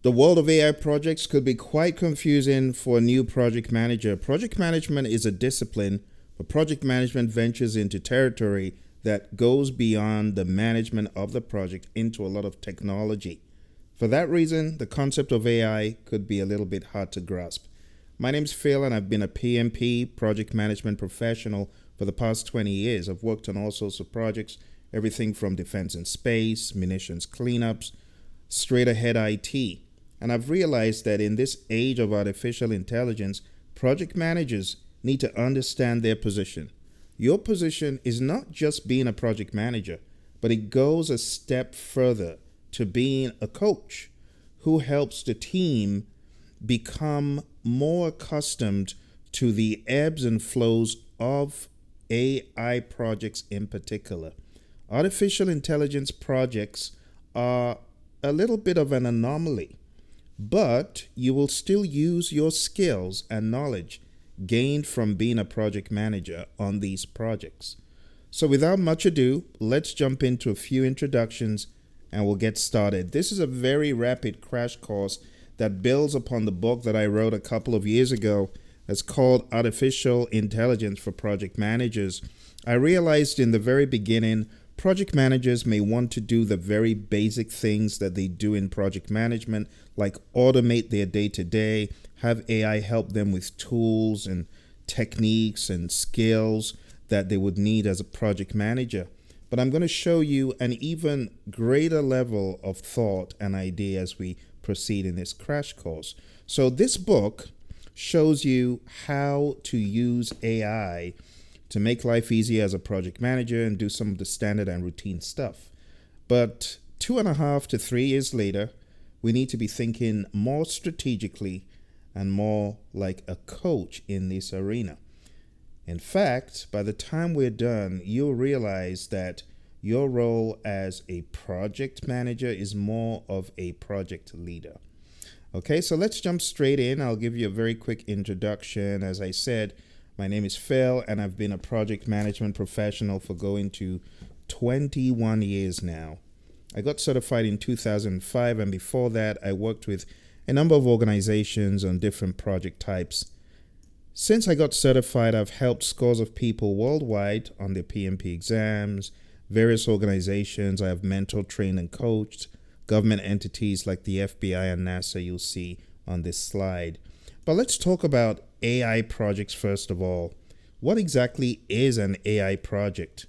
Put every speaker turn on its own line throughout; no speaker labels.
The world of AI projects could be quite confusing for a new project manager. Project management is a discipline, but project management ventures into territory that goes beyond the management of the project into a lot of technology. For that reason, the concept of AI could be a little bit hard to grasp. My name's Phil, and I've been a PMP, project management professional, for the past 20 years. I've worked on all sorts of projects, everything from defense and space, munitions cleanups, straight ahead IT. And I've realized that in this age of artificial intelligence, project managers need to understand their position. Your position is not just being a project manager, but it goes a step further to being a coach who helps the team become more accustomed to the ebbs and flows of AI projects in particular. Artificial intelligence projects are a little bit of an anomaly, but you will still use your skills and knowledge gained from being a project manager on these projects. So without much ado, let's jump into a few introductions and we'll get started. This is a very rapid crash course that builds upon the book that I wrote a couple of years ago. It's called Artificial Intelligence for Project Managers. I realized in the very beginning, project managers may want to do the very basic things that they do in project management, like automate their day-to-day, have AI help them with tools and techniques and skills that they would need as a project manager. But I'm going to show you an even greater level of thought and idea as we proceed in this crash course. So this book shows you how to use AI to make life easier as a project manager and do some of the standard and routine stuff. But 2.5 to 3 years later, we need to be thinking more strategically and more like a coach in this arena. In fact, by the time we're done, you'll realize that your role as a project manager is more of a project leader. Okay, so let's jump straight in. I'll give you a very quick introduction. As I said, my name is Phil, and I've been a project management professional for going to 21 years now. I got certified in 2005, and before that, I worked with a number of organizations on different project types. Since I got certified, I've helped scores of people worldwide on their PMP exams, various organizations I have mentored, trained, and coached, government entities like the FBI and NASA you'll see on this slide. But let's talk about AI projects first of all. What exactly is an AI project?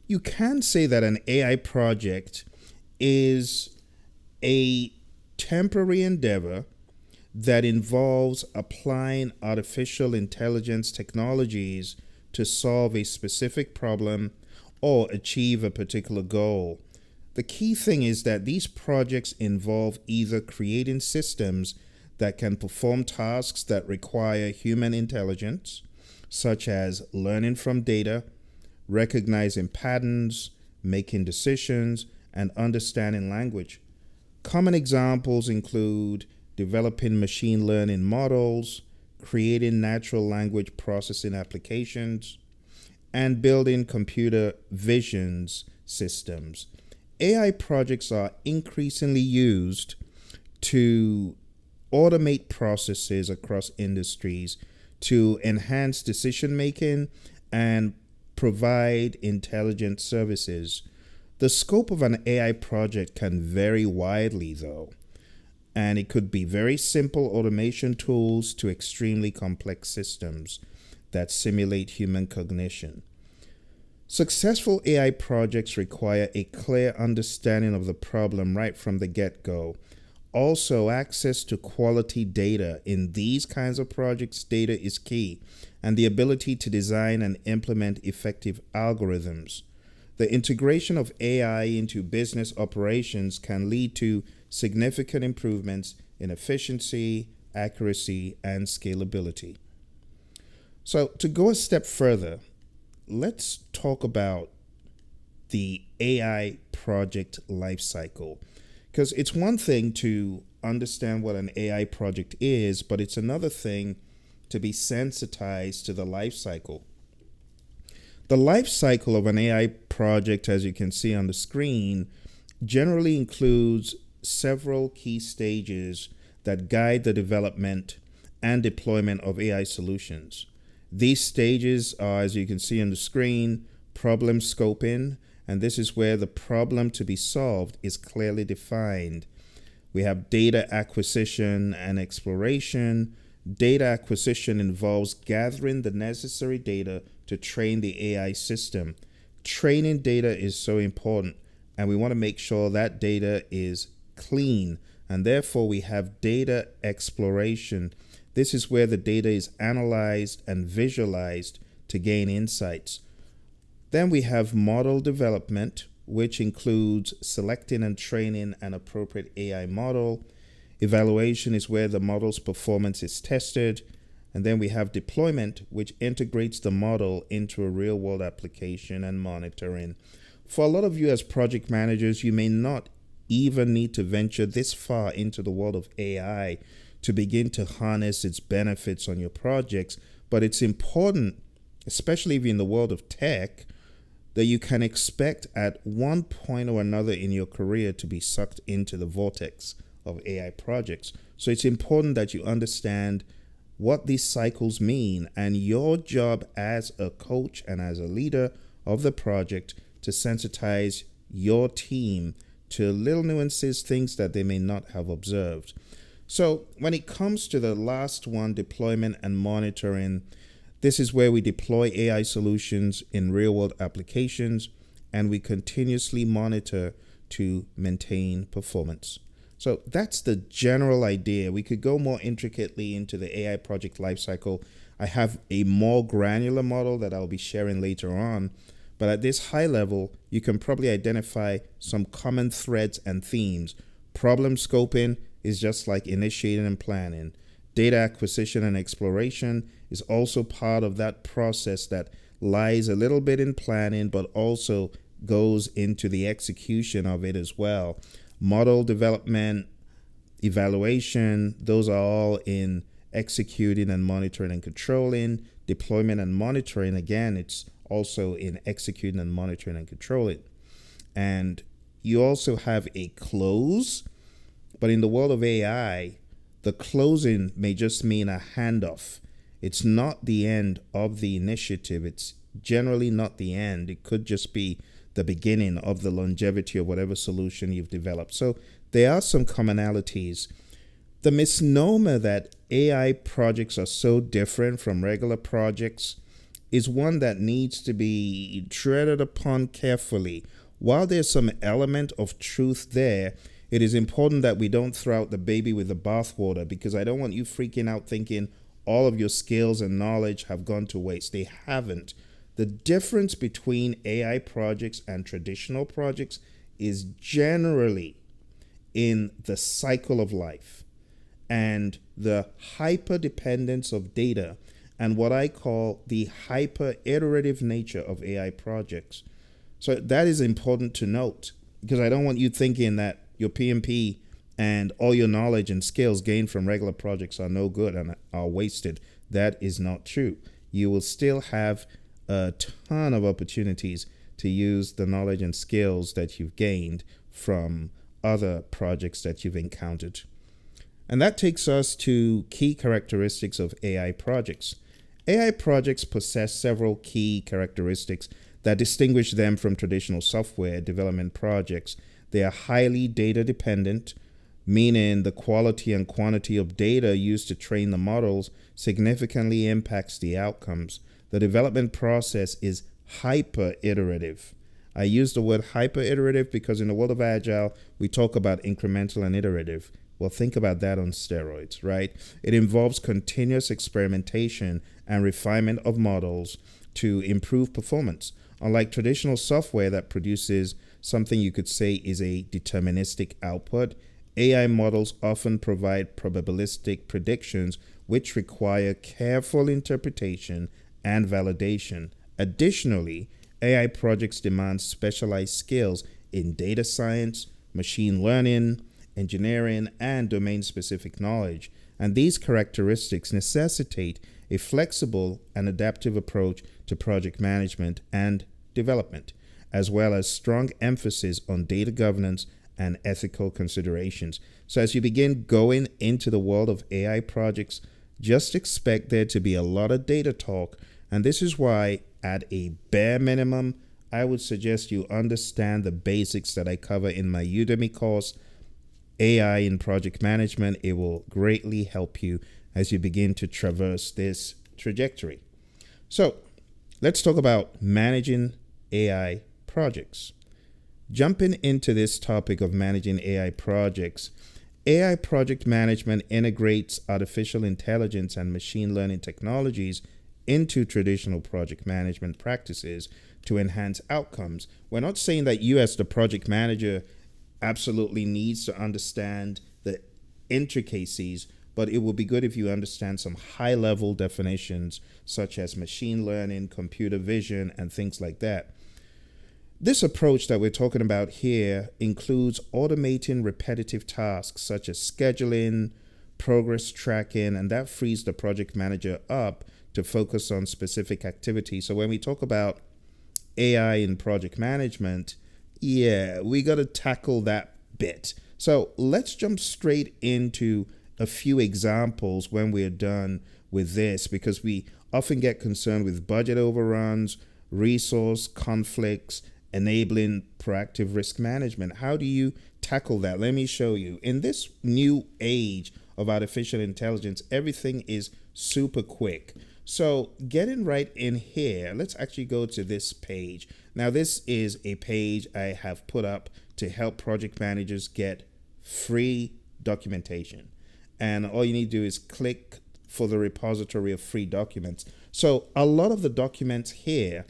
You can say that an AI project is a temporary endeavor that involves applying artificial intelligence technologies to solve a specific problem or achieve a particular goal. The key thing is that these projects involve either creating systems that can perform tasks that require human intelligence, such as learning from data, recognizing patterns, making decisions, and understanding language. Common examples include developing machine learning models, creating natural language processing applications, and building computer vision systems. AI projects are increasingly used to automate processes across industries, to enhance decision making, and provide intelligent services. The scope of an AI project can vary widely, though, and it could be very simple automation tools to extremely complex systems that simulate human cognition. Successful AI projects require a clear understanding of the problem right from the get-go. Also, access to quality data. In these kinds of projects, data is key, and the ability to design and implement effective algorithms. The integration of AI into business operations can lead to significant improvements in efficiency, accuracy, and scalability. So, to go a step further, let's talk about the AI project lifecycle. Because it's one thing to understand what an AI project is, but it's another thing to be sensitized to the life cycle. The life cycle of an AI project, as you can see on the screen, generally includes several key stages that guide the development and deployment of AI solutions. These stages are, as you can see on the screen, problem scoping, and this is where the problem to be solved is clearly defined. We have data acquisition and exploration. Data acquisition involves gathering the necessary data to train the AI system. Training data is so important, and we want to make sure that data is clean, and therefore we have data exploration. This is where the data is analyzed and visualized to gain insights. Then we have model development, which includes selecting and training an appropriate AI model. Evaluation is where the model's performance is tested. And then we have deployment, which integrates the model into a real-world application and monitoring. For a lot of you as project managers, you may not even need to venture this far into the world of AI to begin to harness its benefits on your projects, but it's important, especially if you're in the world of tech, that you can expect at one point or another in your career to be sucked into the vortex of AI projects. So it's important that you understand what these cycles mean, and your job as a coach and as a leader of the project to sensitize your team to little nuances, things that they may not have observed. So when it comes to the last one, deployment and monitoring, this is where we deploy AI solutions in real-world applications, and we continuously monitor to maintain performance. So that's the general idea. We could go more intricately into the AI project lifecycle. I have a more granular model that I'll be sharing later on, but at this high level, you can probably identify some common threads and themes. Problem scoping is just like initiating and planning. Data acquisition and exploration is also part of that process that lies a little bit in planning, but also goes into the execution of it as well. Model development, evaluation, those are all in executing and monitoring and controlling. Deployment and monitoring, again, it's also in executing and monitoring and controlling. And you also have a close, but in the world of AI, the closing may just mean a handoff. It's not the end of the initiative. It's generally not the end. It could just be the beginning of the longevity of whatever solution you've developed. So there are some commonalities. The misnomer that AI projects are so different from regular projects is one that needs to be treaded upon carefully. While there's some element of truth there, it is important that we don't throw out the baby with the bathwater, because I don't want you freaking out thinking all of your skills and knowledge have gone to waste. They haven't. The difference between AI projects and traditional projects is generally in the cycle of life and the hyper dependence of data and what I call the hyper iterative nature of AI projects. So that is important to note, because I don't want you thinking that your PMP and all your knowledge and skills gained from regular projects are no good and are wasted. That is not true. You will still have a ton of opportunities to use the knowledge and skills that you've gained from other projects that you've encountered. And that takes us to key characteristics of AI projects. AI projects possess several key characteristics that distinguish them from traditional software development projects. They are highly data dependent, meaning the quality and quantity of data used to train the models significantly impacts the outcomes. The development process is hyper iterative. I use the word hyper iterative because in the world of Agile, we talk about incremental and iterative. Well, think about that on steroids, right? It involves continuous experimentation and refinement of models to improve performance. Unlike traditional software that produces something you could say is a deterministic output, AI models often provide probabilistic predictions which require careful interpretation and validation. Additionally, AI projects demand specialized skills in data science, machine learning, engineering, and domain-specific knowledge, and these characteristics necessitate a flexible and adaptive approach to project management and development, as well as strong emphasis on data governance and ethical considerations. So as you begin going into the world of AI projects, just expect there to be a lot of data talk. And this is why, at a bare minimum, I would suggest you understand the basics that I cover in my Udemy course, AI in Project Management. It will greatly help you as you begin to traverse this trajectory. So let's talk about managing AI projects. Jumping into this topic of managing AI projects, AI project management integrates artificial intelligence and machine learning technologies into traditional project management practices to enhance outcomes. We're not saying that you, as the project manager, absolutely needs to understand the intricacies, but it would be good if you understand some high-level definitions such as machine learning, computer vision, and things like that. This approach that we're talking about here includes automating repetitive tasks such as scheduling, progress tracking, and that frees the project manager up to focus on specific activities. So when we talk about AI in project management, we got to tackle that bit. So let's jump straight into a few examples when we're done with this, because we often get concerned with budget overruns, resource conflicts, enabling proactive risk management. How do you tackle that? Let me show you. In this new age of artificial intelligence, everything is super quick. So getting right in here, let's actually go to this page. Now, this is a page I have put up to help project managers get free documentation. And all you need to do is click for the repository of free documents. So a lot of the documents here,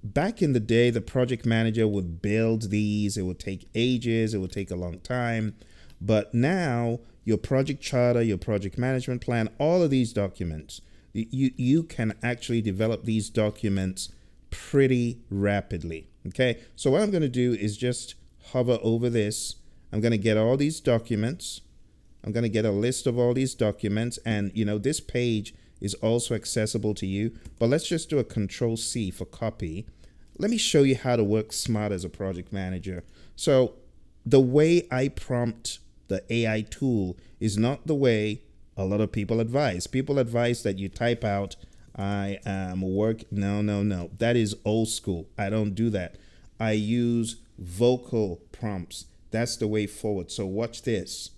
back in the day, the project manager would build these. It would take ages. It would take a long time. But now your project charter, your project management plan, all of these documents, you can actually develop these documents pretty rapidly. Okay. So what I'm going to do is just hover over this. I'm going to get all these documents. I'm going to get a list of all these documents. And, this page is also accessible to you. But let's just do a Control-C for copy. Let me show you how to work smart as a project manager. So the way I prompt the AI tool is not the way a lot of people advise. People advise that you type out, I am work. No. That is old school. I don't do that. I use vocal prompts. That's the way forward. So watch this.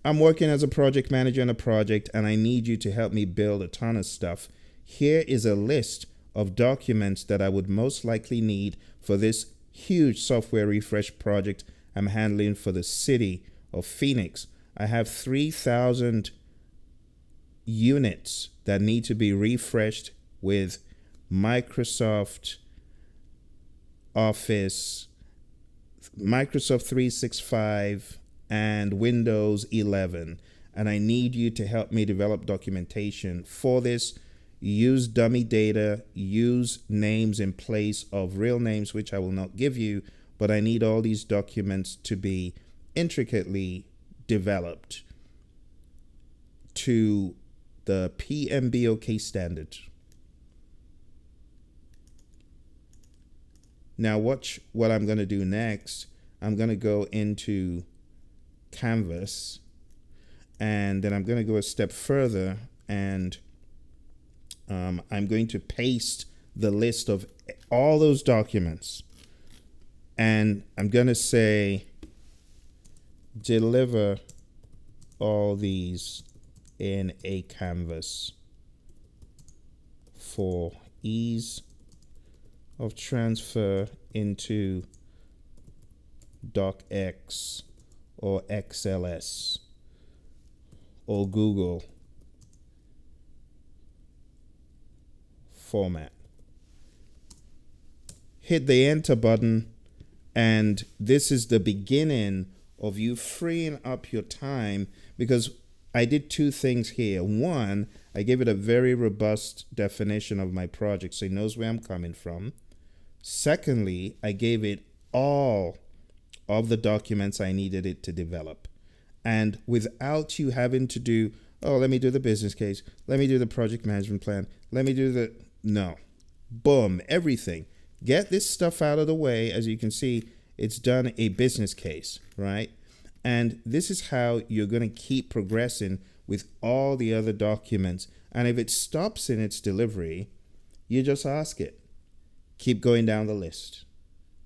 I'm working as a project manager on a project, and I need you to help me build a ton of stuff. Here is a list of documents that I would most likely need for this huge software refresh project I'm handling for the city of Phoenix. I have 3,000 units that need to be refreshed with Microsoft Office, Microsoft 365, and Windows 11. And I need you to help me develop documentation for this. Use dummy data, use names in place of real names, which I will not give you, but I need all these documents to be intricately developed to the PMBOK standard. Now watch what I'm going to do next. I'm going to go into Canvas, and then I'm going to go a step further, and I'm going to paste the list of all those documents, and I'm going to say deliver all these in a canvas for ease of transfer into DocX or XLS or Google format. Hit the enter button, and this is the beginning of you freeing up your time, because I did two things here. One, I gave it a very robust definition of my project so it knows where I'm coming from. Secondly, I gave it all of the documents I needed it to develop. And without you having to do, let me do the business case, let me do the project management plan, no. Boom, everything. Get this stuff out of the way. As you can see, it's done a business case, right? And this is how you're going to keep progressing with all the other documents. And if it stops in its delivery, you just ask it. Keep going down the list.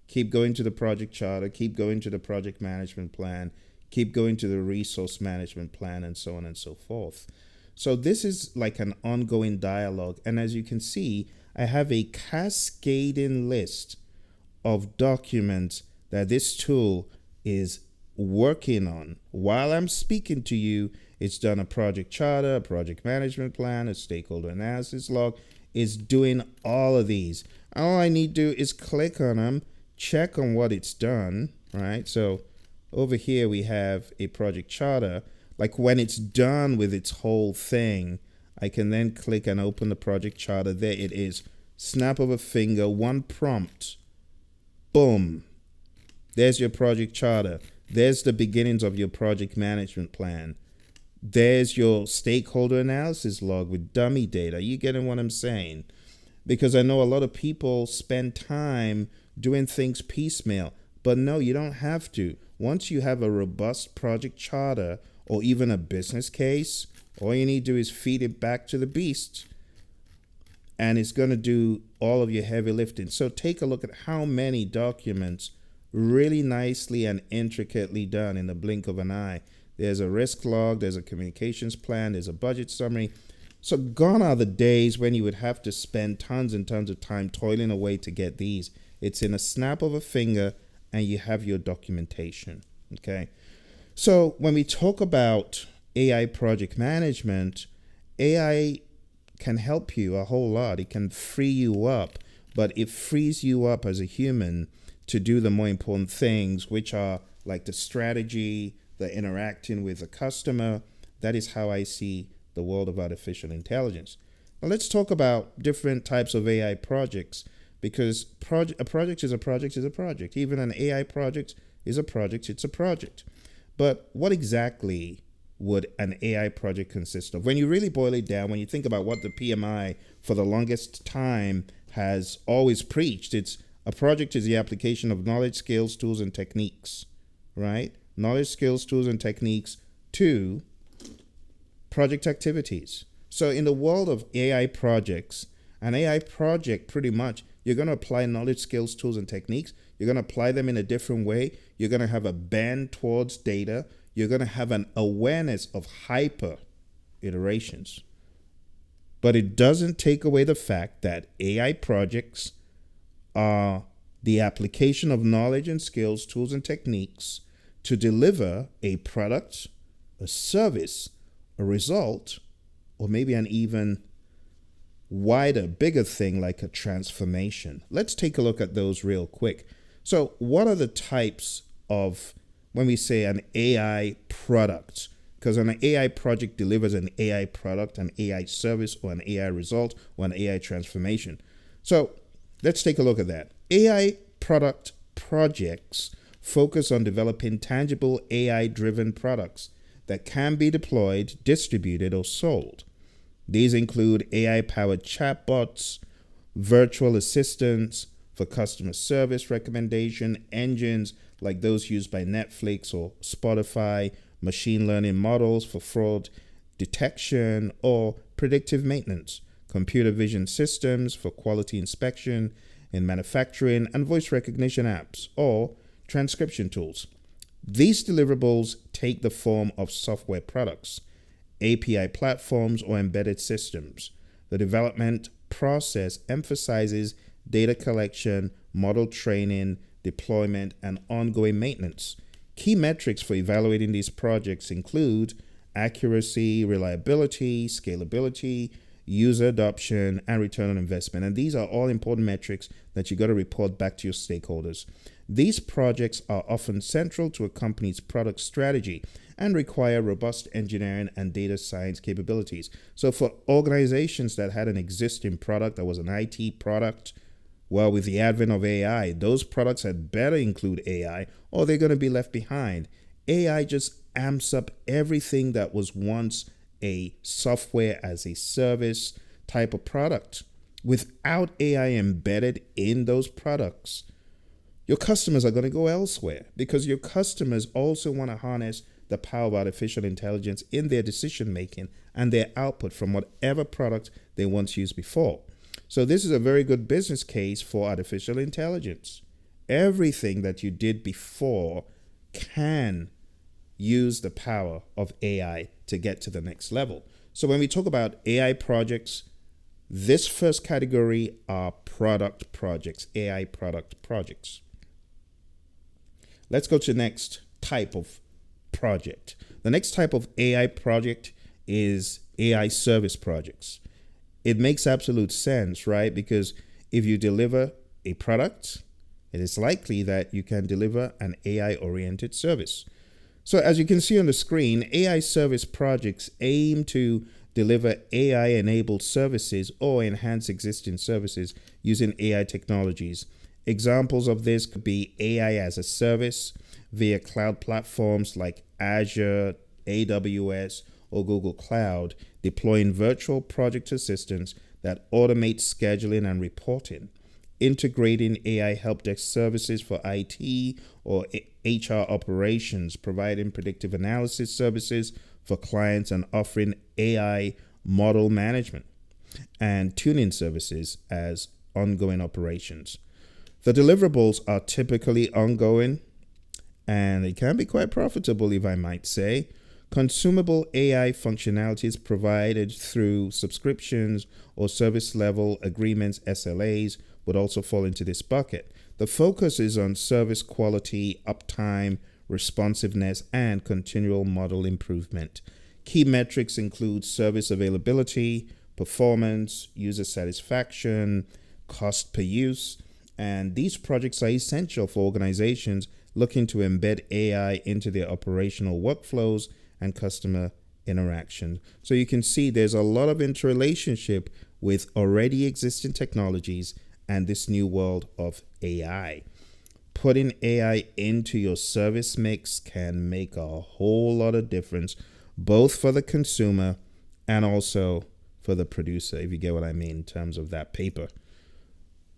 Keep going to the project charter, keep going to the project management plan, keep going to the resource management plan, and so on and so forth. So this is like an ongoing dialogue. And as you can see, I have a cascading list of documents that this tool is working on. While I'm speaking to you, it's done a project charter, a project management plan, a stakeholder analysis log. It's doing all of these. All I need to do is click on them, check on what it's done, right? So over here we have a project charter. Like when it's done with its whole thing, I can then click and open the project charter. There it is. Snap of a finger, one prompt. Boom. There's your project charter. There's the beginnings of your project management plan. There's your stakeholder analysis log with dummy data. You getting what I'm saying? Because I know a lot of people spend time doing things piecemeal. But no, you don't have to. Once you have a robust project charter or even a business case, all you need to do is feed it back to the beast. And it's going to do all of your heavy lifting. So take a look at how many documents really nicely and intricately done in the blink of an eye. There's a risk log, there's a communications plan, there's a budget summary. So gone are the days when you would have to spend tons and tons of time toiling away to get these. It's in a snap of a finger and you have your documentation. Okay. So when we talk about AI project management, AI can help you a whole lot. It can free you up, but it frees you up as a human to do the more important things, which are like the strategy, the interacting with the customer. That is how I see the world of artificial intelligence. Now let's talk about different types of AI projects, because a project is a project is a project. Even an AI project is a project, it's a project. But what exactly would an AI project consist of? When you really boil it down, when you think about what the PMI for the longest time has always preached, it's a project is the application of knowledge, skills, tools, and techniques, right? Knowledge, skills, tools, and techniques to project activities. So in the world of AI projects, an AI project pretty much, you're going to apply knowledge, skills, tools, and techniques. You're going to apply them in a different way. You're going to have a bend towards data. You're going to have an awareness of hyper iterations. But it doesn't take away the fact that AI projects are the application of knowledge and skills, tools, and techniques to deliver a product, a service, a result, or maybe an even wider, bigger thing like a transformation. Let's take a look at those real quick. So what are the types of, when we say an AI product? Because an AI project delivers an AI product, an AI service, or an AI result, or an AI transformation. So let's take a look at that. AI product projects focus on developing tangible AI-driven products that can be deployed, distributed, or sold. These include AI-powered chatbots, virtual assistants for customer service recommendation, engines like those used by Netflix or Spotify, machine learning models for fraud detection or predictive maintenance, computer vision systems for quality inspection in manufacturing, and voice recognition apps or transcription tools. These deliverables take the form of software products, API platforms, or embedded systems. The development process emphasizes data collection, model training, deployment, and ongoing maintenance. Key metrics for evaluating these projects include accuracy, reliability, scalability, user adoption, and return on investment. And these are all important metrics that you got to report back to your stakeholders. These projects are often central to a company's product strategy and require robust engineering and data science capabilities. So for organizations that had an existing product that was an IT product, well, with the advent of AI, those products had better include AI or they're going to be left behind. AI just amps up everything that was once a software as a service type of product. Without AI embedded in those products, your customers are going to go elsewhere because your customers also want to harness the power of artificial intelligence in their decision making and their output from whatever product they once used before. So this is a very good business case for artificial intelligence. Everything that you did before can use the power of AI to get to the next level. So when we talk about AI projects, this first category are product projects, AI product projects. Let's go to the next type of project. The next type of AI project is AI service projects. It makes absolute sense, right? Because if you deliver a product, it is likely that you can deliver an AI-oriented service. So as you can see on the screen, AI service projects aim to deliver AI-enabled services or enhance existing services using AI technologies. Examples of this could be AI as a service via cloud platforms like Azure, AWS, or Google Cloud, deploying virtual project assistants that automate scheduling and reporting, integrating AI help desk services for IT or HR operations, providing predictive analysis services for clients, and offering AI model management and tuning services as ongoing operations. The deliverables are typically ongoing, and they can be quite profitable, if I might say. Consumable AI functionalities provided through subscriptions or service level agreements, SLAs, would also fall into this bucket. The focus is on service quality, uptime, responsiveness, and continual model improvement. Key metrics include service availability, performance, user satisfaction, cost per use, and these projects are essential for organizations looking to embed AI into their operational workflows and customer interaction. So you can see there's a lot of interrelationship with already existing technologies and this new world of AI. Putting AI into your service mix can make a whole lot of difference, both for the consumer and also for the producer, if you get what I mean in terms of that paper.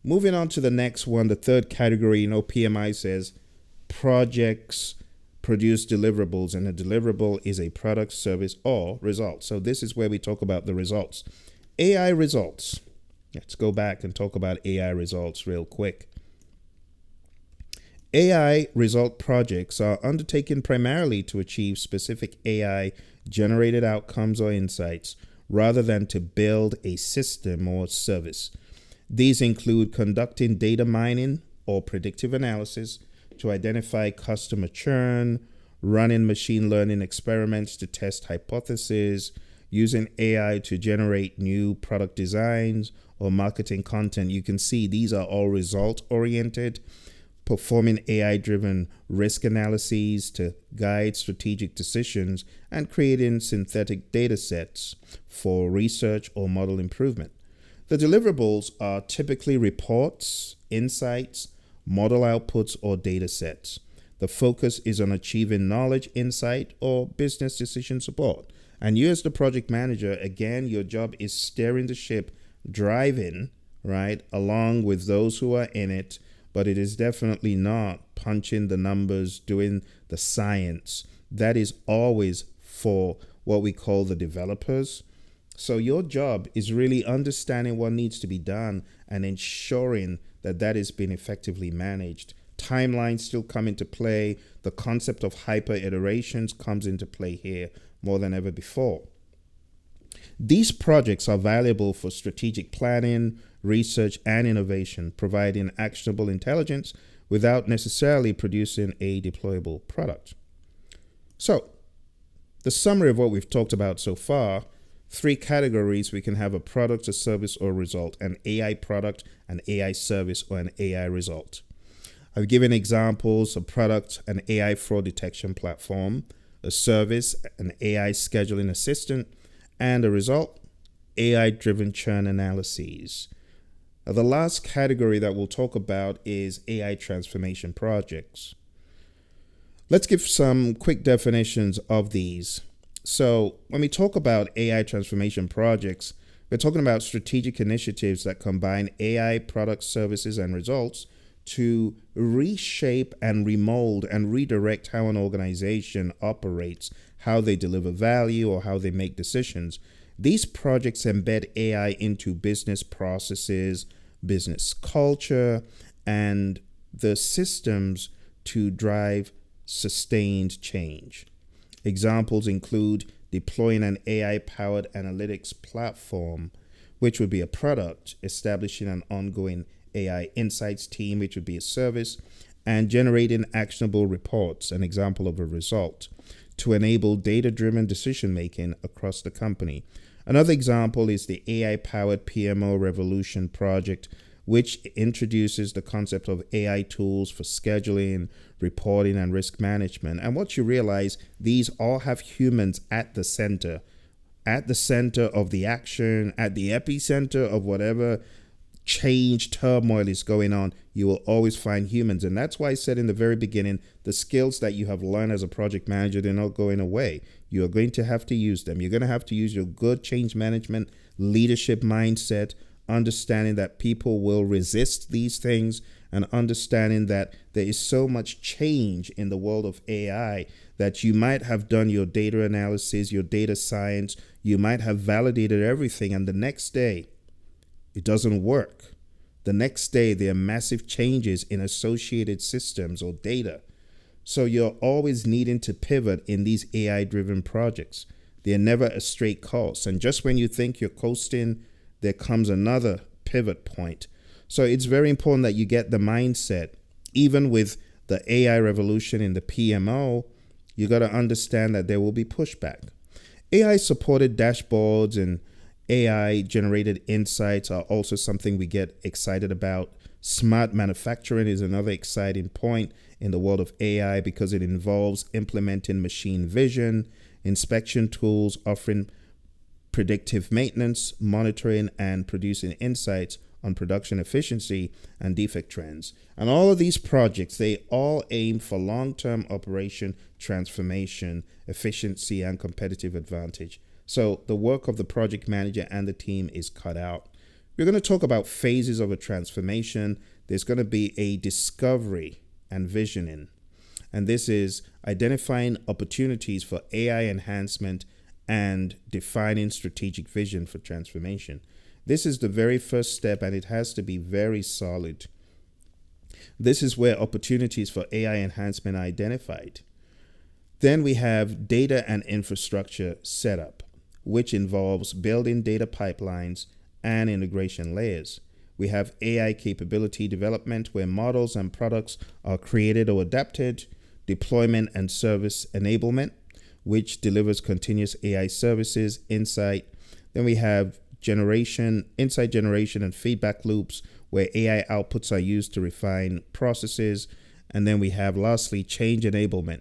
Moving on to the next one, the third category, PMI says projects produce deliverables, and a deliverable is a product, service, or result. So this is where we talk about the results. AI results. Let's go back and talk about AI results real quick. AI result projects are undertaken primarily to achieve specific AI generated outcomes or insights rather than to build a system or service. These include conducting data mining or predictive analysis to identify customer churn, running machine learning experiments to test hypotheses, using AI to generate new product designs or marketing content. You can see these are all result-oriented, performing AI-driven risk analyses to guide strategic decisions, and creating synthetic data sets for research or model improvement. The deliverables are typically reports, insights, model outputs, or data sets. The focus is on achieving knowledge, insight, or business decision support. And you as the project manager, again, your job is steering the ship, driving, right, along with those who are in it, but it is definitely not punching the numbers, doing the science. That is always for what we call the developers. So your job is really understanding what needs to be done and ensuring that that is being effectively managed. Timelines still come into play. The concept of hyper iterations comes into play here more than ever before. These projects are valuable for strategic planning, research, and innovation, providing actionable intelligence without necessarily producing a deployable product. So, the summary of what we've talked about so far: 3 categories. We can have a product, a service, or result: an AI product, an AI service, or an AI result. I've given examples: a product, an AI fraud detection platform; a service, an AI scheduling assistant; and a result, AI-driven churn analyses. The last category that we'll talk about is AI transformation projects. Let's give some quick definitions of these. So when we talk about AI transformation projects, we're talking about strategic initiatives that combine AI products, services, and results to reshape and remold and redirect how an organization operates, how they deliver value, or how they make decisions. These projects embed AI into business processes, business culture, and the systems to drive sustained change. Examples include deploying an AI-powered analytics platform, which would be a product, establishing an ongoing AI insights team, which would be a service, and generating actionable reports, an example of a result, to enable data-driven decision-making across the company. Another example is the AI-powered PMO Revolution project, which introduces the concept of AI tools for scheduling, reporting, and risk management. And what you realize, these all have humans at the center of the action, at the epicenter of whatever change, turmoil is going on. You will always find humans. And that's why I said in the very beginning, the skills that you have learned as a project manager, they're not going away. You are going to have to use them. You're going to have to use your good change management, leadership mindset, understanding that people will resist these things, and understanding that there is so much change in the world of AI that you might have done your data analysis, your data science, you might have validated everything, and the next day it doesn't work. The next day there are massive changes in associated systems or data. So you're always needing to pivot in these AI-driven projects. They're never a straight course. And just when you think you're coasting, there comes another pivot point. So it's very important that you get the mindset. Even with the AI revolution in the PMO, you got to understand that there will be pushback. AI-supported dashboards and AI-generated insights are also something we get excited about. Smart manufacturing is another exciting point in the world of AI because it involves implementing machine vision, inspection tools, offering predictive maintenance, monitoring, and producing insights on production efficiency and defect trends. And all of these projects, they all aim for long-term operation transformation, efficiency, and competitive advantage. So the work of the project manager and the team is cut out. We're going to talk about phases of a transformation. There's going to be a discovery and visioning. And this is identifying opportunities for AI enhancement and defining strategic vision for transformation. This is the very first step, and it has to be very solid. This is where opportunities for AI enhancement are identified. Then we have data and infrastructure setup, which involves building data pipelines and integration layers. We have AI capability development, where models and products are created or adapted, deployment and service enablement, which delivers continuous AI services, insight. Then we have insight generation and feedback loops, where AI outputs are used to refine processes. And then we have, lastly, change enablement.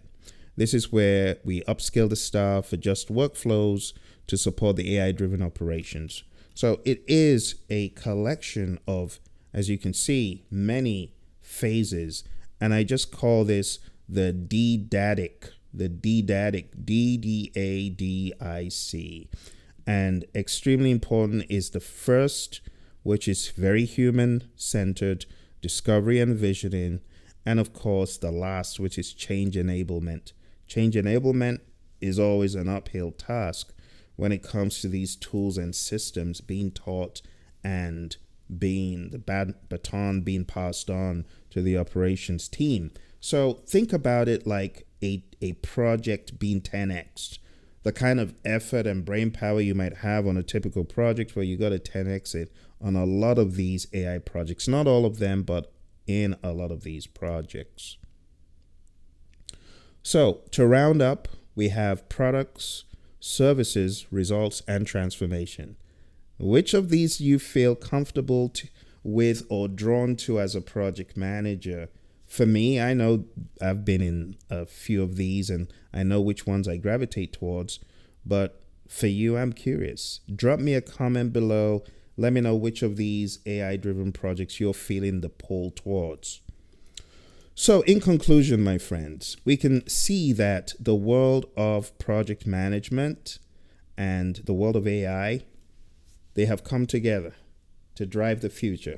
This is where we upskill the staff, adjust workflows to support the AI-driven operations. So it is a collection of, as you can see, many phases. And I just call this the D-DADIC, D-D-A-D-I-C. And extremely important is the first, which is very human-centered, discovery and visioning. And of course, the last, which is change enablement. Change enablement is always an uphill task when it comes to these tools and systems being taught and being the baton being passed on to the operations team. So think about it like a project being 10x. The kind of effort and brain power you might have on a typical project, where you got to 10x it on a lot of these AI projects. Not all of them, but in a lot of these projects. So to round up, we have products, services, results, and transformation. Which of these you feel comfortable with or drawn to as a project manager? For me, I know I've been in a few of these and I know which ones I gravitate towards, but for you, I'm curious. Drop me a comment below. Let me know which of these AI-driven projects you're feeling the pull towards. So in conclusion, my friends, we can see that the world of project management and the world of AI, they have come together to drive the future.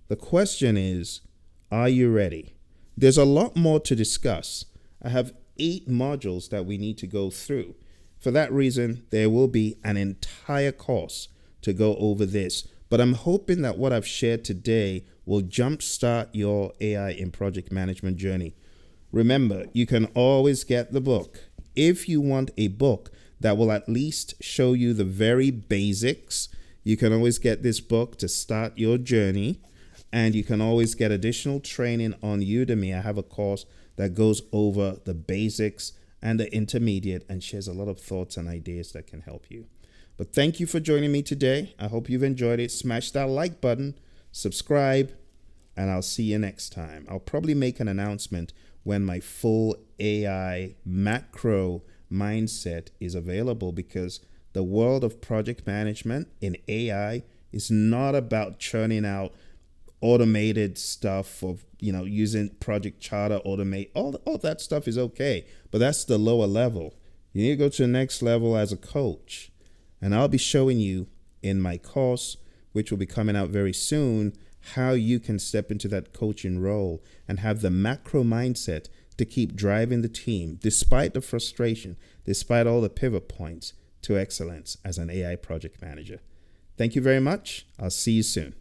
The question is, Are you ready? There's a lot more to discuss. I have 8 modules that we need to go through. For that reason, there will be an entire course to go over this. But I'm hoping that what I've shared today will jumpstart your AI in project management journey. Remember, you can always get the book. If you want a book that will at least show you the very basics, you can always get this book to start your journey. And you can always get additional training on Udemy. I have a course that goes over the basics and the intermediate and shares a lot of thoughts and ideas that can help you. But thank you for joining me today. I hope you've enjoyed it. Smash that like button, subscribe, and I'll see you next time. I'll probably make an announcement when my full AI macro mindset is available, because the world of project management in AI is not about churning out automated stuff of, using project charter, automate. All that stuff is okay, but that's the lower level. You need to go to the next level as a coach. And I'll be showing you in my course, which will be coming out very soon, how you can step into that coaching role and have the macro mindset to keep driving the team, despite the frustration, despite all the pivot points, to excellence as an AI project manager. Thank you very much. I'll see you soon.